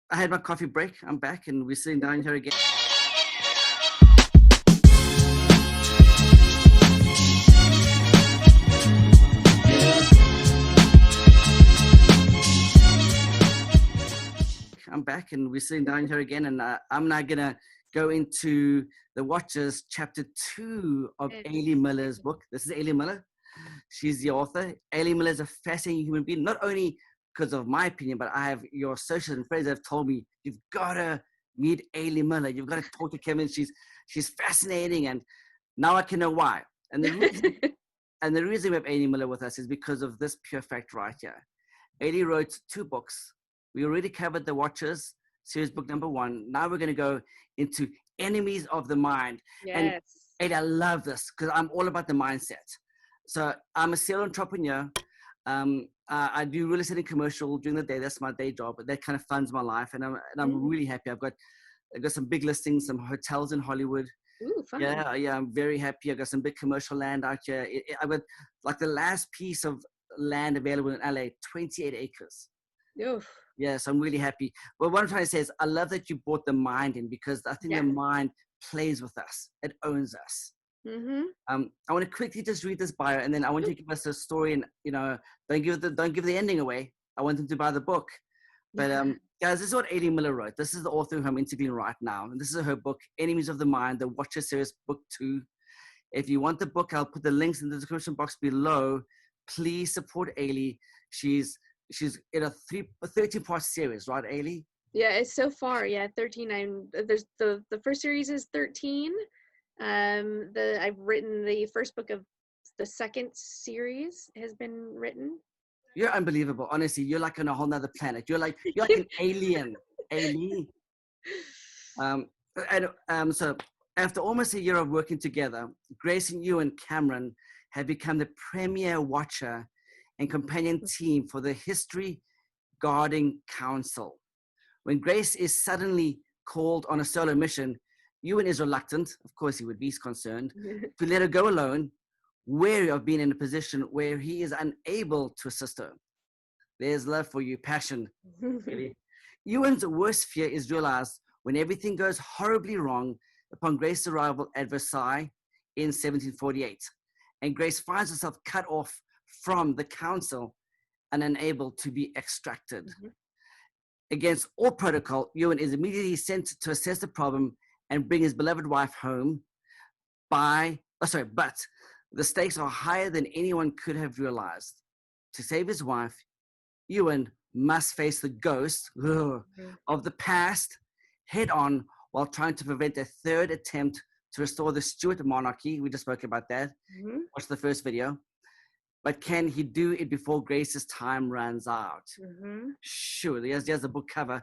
I had my coffee break. I'm back, and we're sitting down here again. I'm back, and we're sitting down here again, and I'm now gonna go into the Watchers, chapter 2 of Eilidh Miller's book. This is Eilidh Miller. She's the author. Eilidh Miller is a fascinating human being, not only because of my opinion, but I have your associates and friends that have told me, you've got to meet Eilidh Miller. You've got to talk to Kevin. She's fascinating, and now I can know why. And the reason we have Eilidh Miller with us is because of this pure fact right here. Eilidh wrote 2 books. We already covered The Watchers, series book number 1. Now we're going to go into Enemies of the Mind. Yes. And I love this because I'm all about the mindset. So I'm a serial entrepreneur. I do real estate and commercial during the day. That's my day job. But that kind of funds my life, and I'm really happy. I've got some big listings, some hotels in Hollywood. Ooh, fun. Yeah, I'm very happy. I've got some big commercial land out here. I've got like the last piece of land available in LA, 28 acres. Oof. Yeah, so I'm really happy. But what I'm trying to say is I love that you brought the mind in, because I think the mind plays with us. It owns us. Mm-hmm. I want to quickly just read this bio, and then I want you to give us a story, and don't give the ending away. I want them to buy the book. But guys, this is what Eilidh Miller wrote. This is the author who I'm interviewing right now, and this is her book, Enemies of the Mind, the Watcher series, book 2. If you want the book, I'll put the links in the description box below. Please support Eilidh. She's in a 13-part series, right, Eilidh? Yeah, it's so far. Yeah, 13. There's the first series is 13. I've written the first book of the second series has been written. You're unbelievable. Honestly, you're like on a whole nother planet. You're like an alien, Eilidh. So after almost a year of working together, Grace and you and Cameron have become the premier watcher and companion team for the History Guarding Council. When Grace is suddenly called on a solo mission, Ewan is reluctant, of course he would be concerned, to let her go alone, wary of being in a position where he is unable to assist her. There's love for you, passion. Really. Ewan's worst fear is realized when everything goes horribly wrong upon Grace's arrival at Versailles in 1748, and Grace finds herself cut off from the council and unable to be extracted. Against all protocol, Ewan is immediately sent to assess the problem and bring his beloved wife home. But the stakes are higher than anyone could have realized. To save his wife, Ewan must face the ghost of the past head on while trying to prevent a third attempt to restore the Stuart monarchy. We just spoke about that. Watch the first video. But can he do it before Grace's time runs out? Sure, here's the book cover.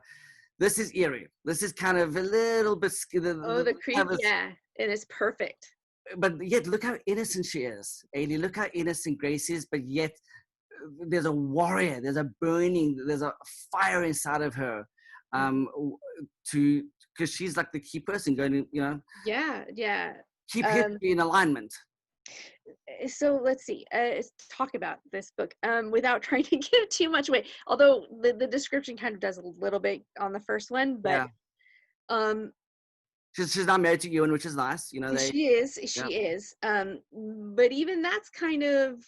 This is eerie. This is kind of a little bit... the creep, yeah. And it's perfect. But yet, look how innocent she is. Eilidh, look how innocent Grace is, but yet there's a warrior, there's a fire inside of her. Because she's like the key person going to, keep history in alignment. So let's see. Let's talk about this book without trying to give too much away. Although the description kind of does a little bit on the first one, but she's not married to Ewan, which is nice. She is. But even that's kind of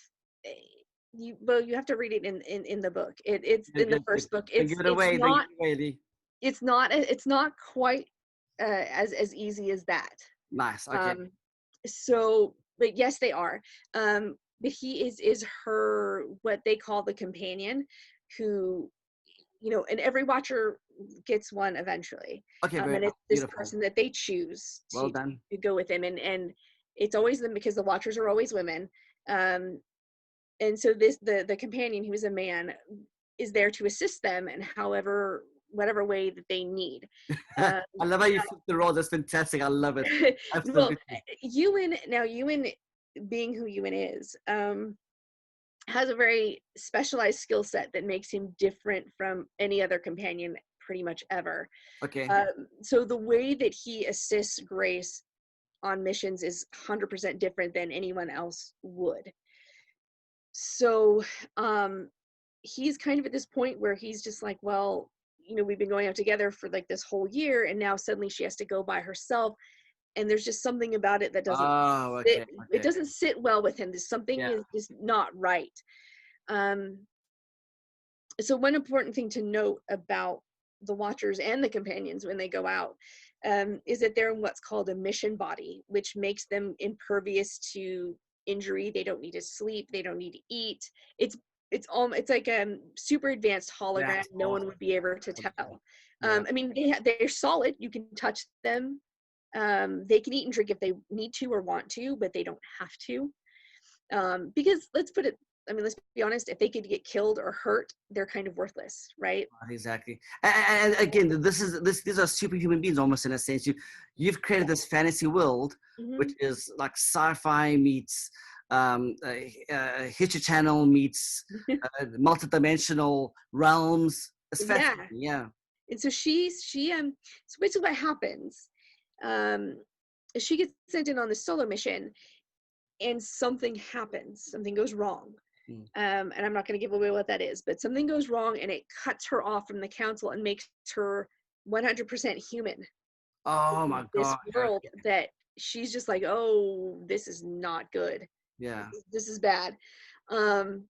you have to read it in the book. It's in the first book. It's not quite as easy as that. Nice. Okay. But yes, they are. But he is her, what they call the companion, who, and every watcher gets one eventually. Okay, and it's this person that they choose to go with him, and it's always them, because the watchers are always women. And so the companion, who is a man, is there to assist them in whatever way that they need. I love how you flip the role. That's fantastic. I love it. Well, Ewan, being who Ewan is, has a very specialized skill set that makes him different from any other companion pretty much ever. Okay. So the way that he assists Grace on missions is 100% different than anyone else would. So he's kind of at this point where he's just like, well, we've been going out together for like this whole year, and now suddenly she has to go by herself, and there's just something about it that doesn't sit, it doesn't sit well with him. There's something is not right. So one important thing to note about the Watchers and the Companions when they go out is that they're in what's called a mission body, which makes them impervious to injury. They don't need to sleep. They don't need to eat. It's like a super advanced hologram. No one would be able to tell. I mean, they're solid. You can touch them. They can eat and drink if they need to or want to, but they don't have to. Because let's be honest, if they could get killed or hurt, they're kind of worthless, right? Exactly. And again, these are superhuman beings almost, in a sense. You've created this fantasy world, which is like sci-fi meets History Channel meets multidimensional realms. It's fascinating. Yeah. And so so basically what happens, she gets sent in on the solo mission, and something happens. Something goes wrong. And I'm not going to give away what that is, but something goes wrong, and it cuts her off from the council and makes her 100% human. Oh my God. This world that she's just like, oh, this is not good. Yeah. This is bad. And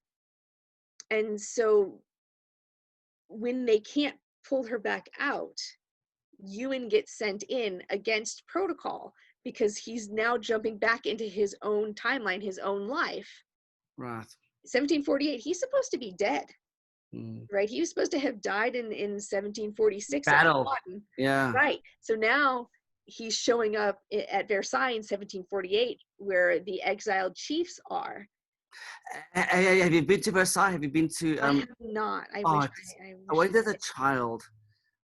so when they can't pull her back out, Ewan gets sent in against protocol because he's now jumping back into his own timeline, his own life. Right. 1748, he's supposed to be dead. Right? He was supposed to have died in 1746. Battle. Yeah. Right. So now he's showing up at Versailles in 1748, where the exiled chiefs are. Have you been to Versailles? Have you been to? I have not. I wish I went as a child,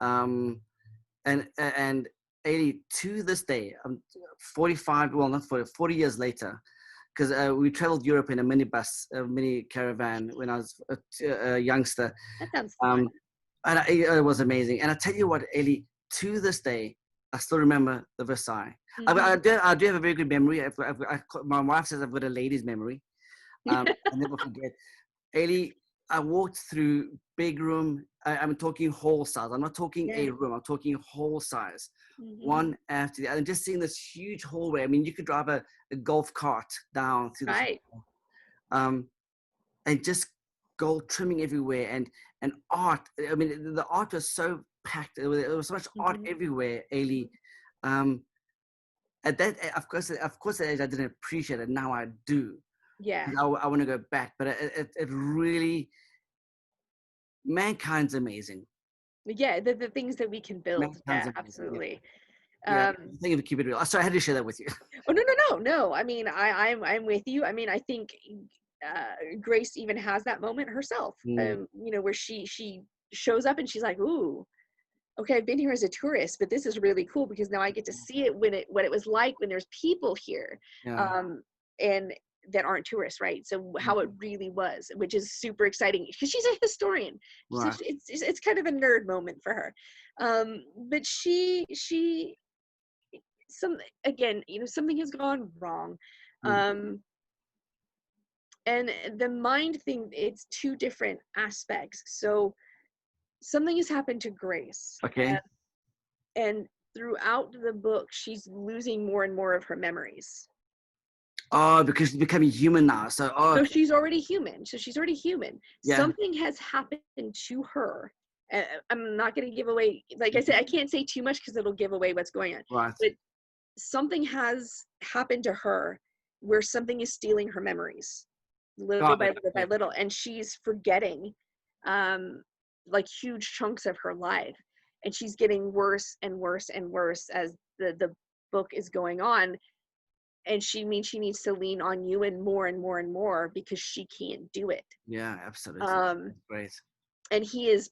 and Eilidh, to this day, I'm 45. Well, not 40 years later, because we traveled Europe in a minibus, a mini caravan when I was a youngster. That sounds fun. And it was amazing. And I tell you what, Eilidh, to this day, I still remember the Versailles. I do have a very good memory. My wife says I've got a lady's memory. I never forget. Eilidh, I walked through big room. I'm talking hall size. I'm not talking a room. I'm talking hall size. One after the other. And just seeing this huge hallway. I mean, you could drive a golf cart down through this hallway. And just gold trimming everywhere and art. I mean, the art was so packed. There was so much art everywhere, Eilidh. At that, of course, at age I didn't appreciate it. Now I do. Yeah. I want to go back, but it really, mankind's amazing. Yeah, the things that we can build. Yeah, absolutely. Yeah, I think to keep it real. Sorry, I had to share that with you. Oh no. I mean, I'm with you. I mean, I think Grace even has that moment herself. Where she shows up and she's like, ooh, okay, I've been here as a tourist, but this is really cool because now I get to see it what it was like when there's people here, and that aren't tourists, right? So how it really was, which is super exciting because she's a historian. Right. So it's kind of a nerd moment for her. But something has gone wrong. And the mind thing, it's two different aspects. So something has happened to Grace. Okay. And throughout the book, she's losing more and more of her memories. Oh, because she's becoming human now. So she's already human. Yeah. Something has happened to her. I'm not going to give away, like I said, I can't say too much because it'll give away what's going on. Right. But something has happened to her where something is stealing her memories little by little. And she's forgetting like huge chunks of her life. And she's getting worse and worse and worse as the book is going on. And she needs to lean on Ewan more and more and more because she can't do it. Yeah, absolutely. Great. And he's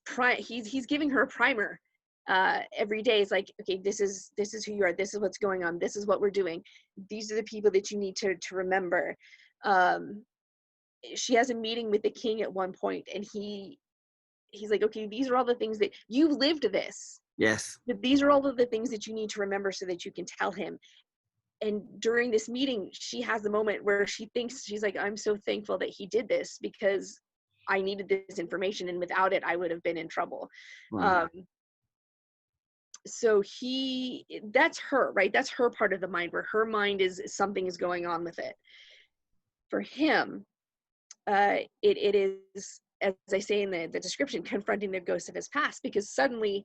giving her a primer every day. It's like, okay, this is who you are. This is what's going on. This is what we're doing. These are the people that you need to remember. She has a meeting with the king at one point, and he's like, okay, these are all the things that you lived this. Yes. But these are all of the things that you need to remember so that you can tell him. And during this meeting, she has a moment where she's like, I'm so thankful that he did this because I needed this information, and without it, I would have been in trouble. Wow. So that's her, right? That's her part of the mind, where her mind is something is going on with it. For him, it is, as I say in the description, confronting the ghost of his past, because suddenly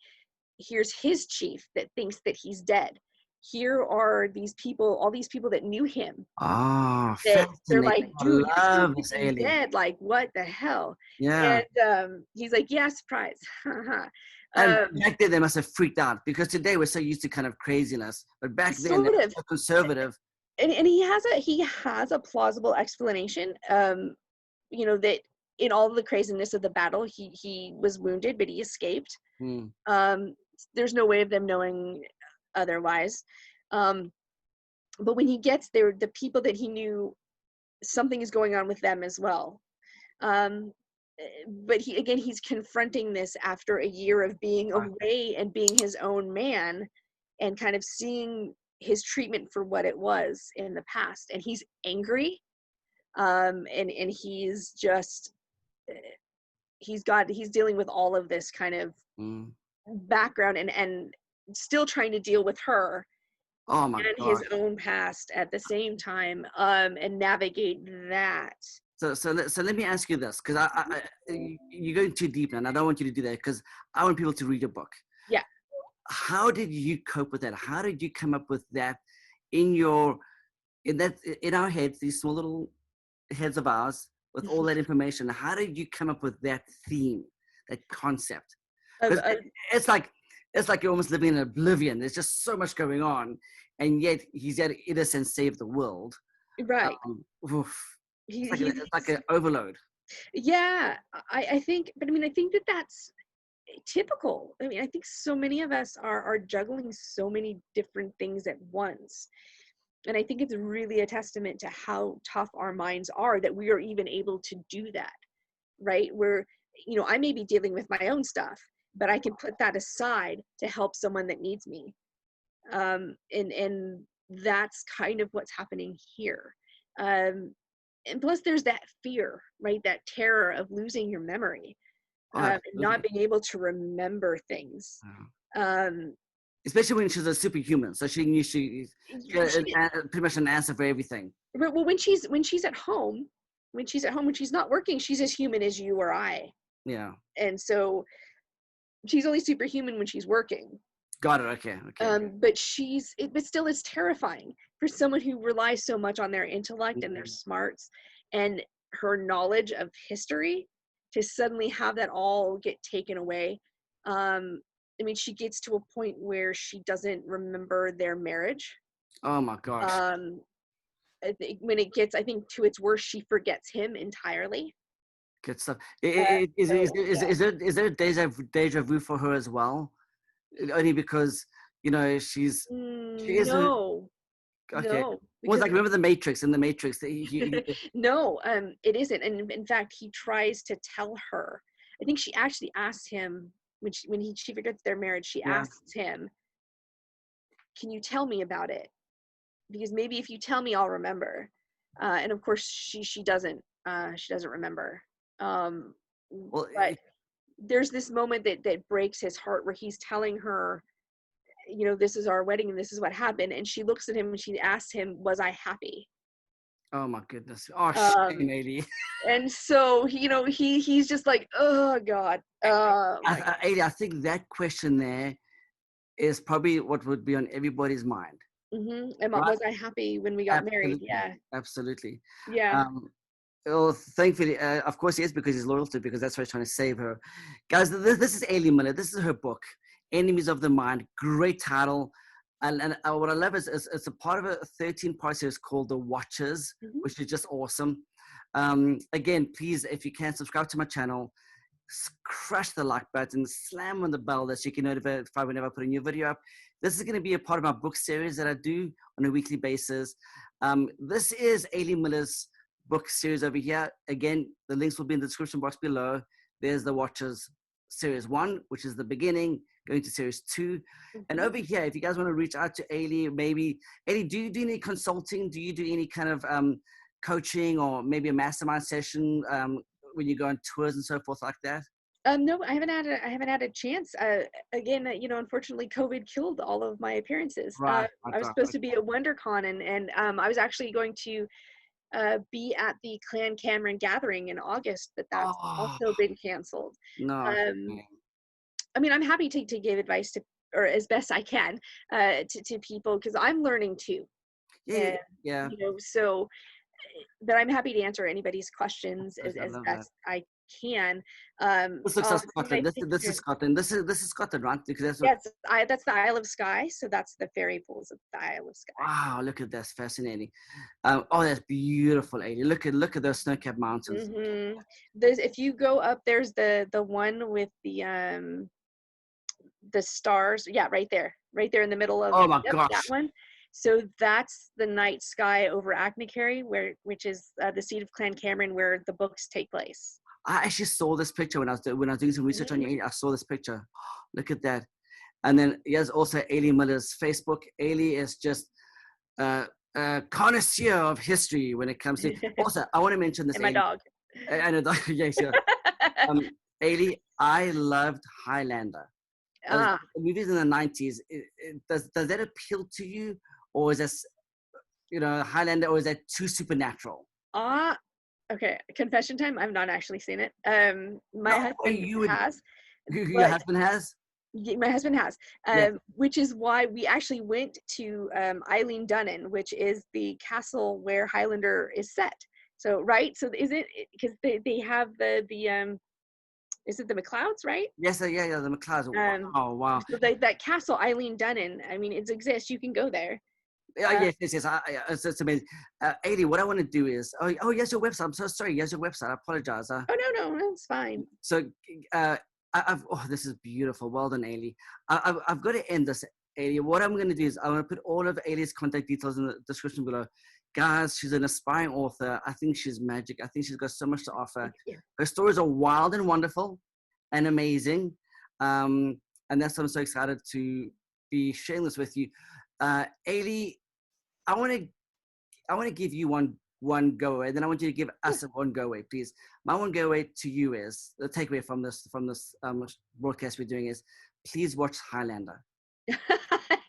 here's his chief that thinks that he's dead. Here are these people, all these people that knew him. Ah, That they're fascinating. like, I dude, you're supposed love to this, be Eilidh. dead. Like, what the hell? Yeah. And he's like, yeah, surprise. And back then they must have freaked out, because today we're so used to kind of craziness, but back then they sort were of so conservative. and he has a plausible explanation. You know, that in all the craziness of the battle, he was wounded, but he escaped. There's no way of them knowing otherwise. But when he gets there, the people that he knew, something is going on with them as well. But he's confronting this after a year of being away and being his own man, and kind of seeing his treatment for what it was in the past, and he's angry. And he's just he's dealing with all of this kind of background, and still trying to deal with her and his own past at the same time, and navigate that. So let me ask you this, because you're going too deep, and I don't want you to do that, because I want people to read your book. Yeah. How did you cope with that? How did you come up with that in our heads, these small little heads of ours, with all that information? How did you come up with that theme, that concept? It's like you're almost living in oblivion. There's just so much going on, and yet he's there to, in a sense, save the world. Right. It's like an overload. Yeah, I think, but I mean, I think that's typical. I mean, I think so many of us are juggling so many different things at once. And I think it's really a testament to how tough our minds are that we are even able to do that, right? Where, you know, I may be dealing with my own stuff, but I can put that aside to help someone that needs me. And that's kind of what's happening here. And plus there's that fear, right? That terror of losing your memory, not being able to remember things. Especially when she's a superhuman, so she pretty much an answer for everything. Well, when she's at home, when she's not working, she's as human as you or I. Yeah. And so she's only superhuman when she's working. Got it. Okay. But but still, it's terrifying for someone who relies so much on their intellect and their smarts and her knowledge of history to suddenly have that all get taken away. I mean, she gets to a point where she doesn't remember their marriage. Oh my gosh. When it gets, I think, to its worst, she forgets him entirely. Good stuff. Is there deja vu for her as well? Only because, you know, she isn't. No. Okay. No, well, like, remember the Matrix? In the Matrix, no, it isn't. And in fact, he tries to tell her. I think she actually asked him when she forgets their marriage. She asks him, "Can you tell me about it? Because maybe if you tell me, I'll remember." And of course, she doesn't. She doesn't remember. But there's this moment that breaks his heart, where he's telling her, you know, this is our wedding and this is what happened. And she looks at him and she asks him, was I happy? Oh my goodness. Oh, shame, Eilidh. And so, you know, he's just like, oh God. Eilidh, I think that question there is probably what would be on everybody's mind. Mm-hmm. And was I happy when we got married? Yeah. Absolutely. Yeah. Well, thankfully, of course, yes, because he's loyal to her, because that's why he's trying to save her. Guys, this is Eilidh Miller. This is her book, Enemies of the Mind. Great title. And what I love is it's a part of a 13-part series called The Watchers, which is just awesome. Again, please, if you can, subscribe to my channel, crush the like button, slam on the bell so you can notify whenever I put a new video up. This is going to be a part of my book series that I do on a weekly basis. This is Eilidh Miller's book series over here. Again, the links will be in the description box below. There's The Watchers series 1, which is the beginning, going to series 2. And over here, if you guys want to reach out to Eilidh, maybe, Eilidh, do you do any consulting? Do you do any kind of coaching, or maybe a mastermind session when you go on tours and so forth like that? No, I haven't had a chance. Again, unfortunately, COVID killed all of my appearances. Right. I was supposed to be at WonderCon, and I was actually going to be at the Clan Cameron gathering in August, but that's Oh, also been canceled. no. I mean, I'm happy to give advice to, or as best I can, to people, because I'm learning too. Yeah, And, yeah. so, but I'm happy to answer anybody's questions I as love that. best I can. This looks like See my Scotland. This is picture. Scotland. This is Scotland, right? Because that's what. Yes, that's the Isle of Skye, so that's the fairy pools of the Isle of Skye. Wow, look at this, fascinating. Oh, that's beautiful, Eilidh. Look at those snow-capped mountains. Mm-hmm. There's, if you go up, there's the one with the stars. Yeah, right there in the middle of, Oh my yep, that gosh. one. So that's the night sky over Agnacarry, which is the seat of Clan Cameron, where the books take place. I actually saw this picture when I was doing some research on Mm-hmm. you. I saw this picture. Look at that. And then here's also Eilidh Miller's Facebook. Eilidh is just a connoisseur of history when it comes to. Also, I want to mention this. And my Eilidh. dog. I know, yes, yeah. Eilidh, I loved Highlander. The movies in the 90s. Does that appeal to you, or is this, Highlander, or is that too supernatural? Okay. Confession time. I've not actually seen it. My husband has. Your husband has? My husband has, Yeah. which is why we actually went to Eileen Dunnan, which is the castle where Highlander is set. So, right? So is it, because they have the is it the MacLeods, right? Yes, yeah, the MacLeods. Oh, wow. So that castle, Eileen Dunnan, I mean, it exists. You can go there. Yes. It's amazing. Eilidh, what I want to do is, yes, your website. I'm so sorry. Yes, your website. I apologize. Oh, no, it's fine. So, this is beautiful. Well done, Eilidh. I've got to end this, Eilidh. What I'm going to do is I'm going to put all of Eilidh's contact details in the description below. Guys, she's an aspiring author. I think she's magic. I think she's got so much to offer. Her stories are wild and wonderful and amazing. And that's why I'm so excited to be sharing this with you. Eilidh, I want to give you one go away, then I want you to give us one go away, please. My one go away to you is, the takeaway from this broadcast we're doing is, please watch Highlander.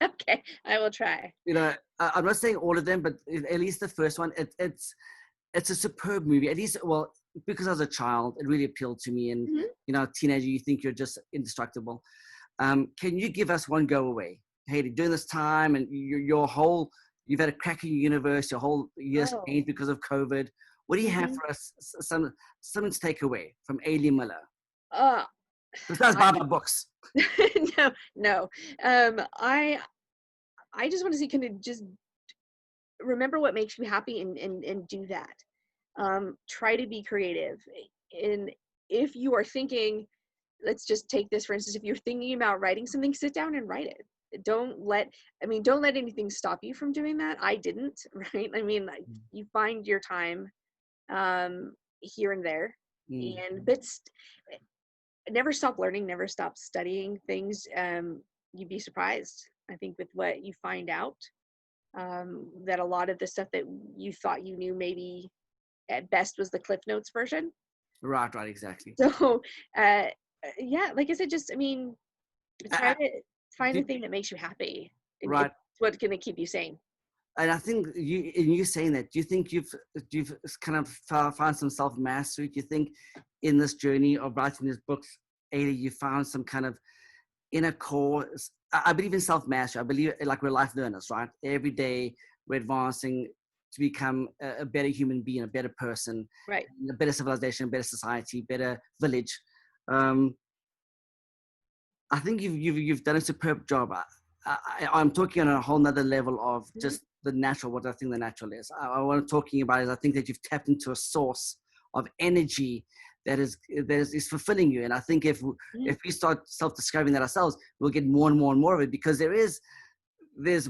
Okay, I will try. I'm not saying all of them, but at least the first one. It's a superb movie. At least, well, because as a child, it really appealed to me. And teenager, you think you're just indestructible. Can you give us one go away, Hayley, during this time, and you've had a crack in your universe, your whole year's changed because of COVID. What do you have for us? Something to take away from Eilidh Miller. Besides Baba books. No. I just want to see, kind of just remember what makes you happy and do that. Try to be creative. And if you are thinking, let's just take this for instance, if you're thinking about writing something, sit down and write it. Don't let anything stop you from doing that. I didn't, right? I mean, you find your time here and there, but never stop learning, never stop studying things. You'd be surprised, I think, with what you find out, that a lot of the stuff that you thought you knew maybe at best was the Cliff Notes version. Right, exactly. So, like I said, try to find the thing that makes you happy. Right. It's what's going to keep you sane. And I think you saying that, do you think you've kind of found some self-mastery? Do you think in this journey of writing these books, Eilidh, you found some kind of inner core? I believe in self-mastery. I believe like we're life learners, right? Every day we're advancing to become a better human being, a better person, right? A better civilization, a better society, better village. I think you've done a superb job. I'm talking on a whole nother level of just the natural, what I think the natural is. What I'm talking about is I think that you've tapped into a source of energy that is fulfilling you. And I think if we start self-discovering that ourselves, we'll get more and more and more of it, because there's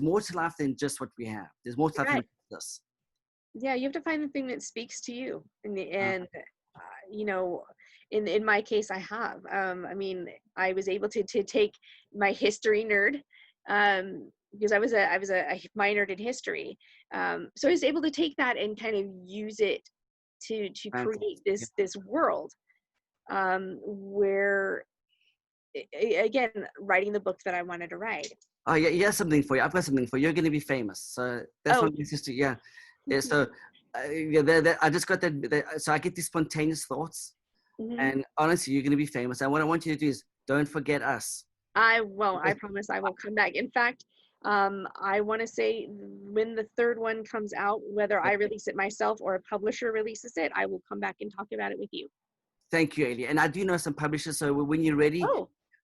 more to life than just what we have. There's more to life than this. Yeah, you have to find the thing that speaks to you. And in my case, I have. I was able to take my history nerd, because I was a minored in history. So I was able to take that and kind of use it to create this world where, again, writing the book that I wanted to write. Oh yeah, yeah, something for you. I've got something for you. You're going to be famous. So that's what my sister. Yeah, yeah. So I just got that. So I get these spontaneous thoughts, and honestly, you're going to be famous. And what I want you to do is don't forget us. I won't. I promise I will come back. In fact, I want to say when the third one comes out, whether I release it myself or a publisher releases it, I will come back and talk about it with you. Thank you, Eilidh. And I do know some publishers. So when you're ready.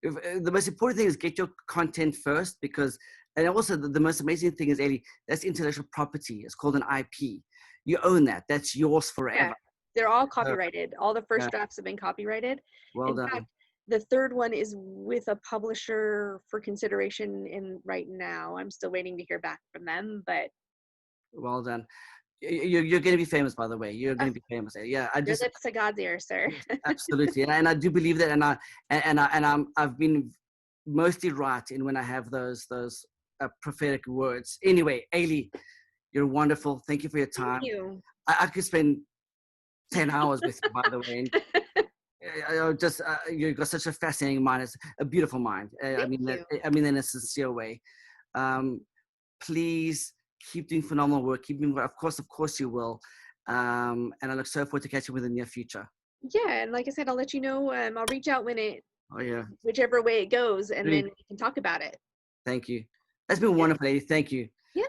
The most important thing is get your content first, because, and also the most amazing thing is, Eilidh, that's intellectual property. It's called an IP. You own that. That's yours forever. Yeah, they're all copyrighted. All the first drafts have been copyrighted. Well done. In fact, the third one is with a publisher for consideration right now. I'm still waiting to hear back from them, but. Well done. You're going to be famous, by the way. You're going to be famous. Yeah, your lips to God's ear, sir. Absolutely, and I do believe that, I've been mostly right in when I have those prophetic words. Anyway, Eilidh, you're wonderful. Thank you for your time. Thank you. I could spend 10 hours with you, by the way. You've got such a fascinating mind. It's a beautiful mind. I mean in a sincere way. Please. Keep doing phenomenal work. Of course you will. And I look so forward to catching with in the near future. Yeah, and like I said, I'll let you know. I'll reach out when whichever way it goes, and then we can talk about it. Thank you. That's been wonderful, Eilidh. Thank you. Yeah.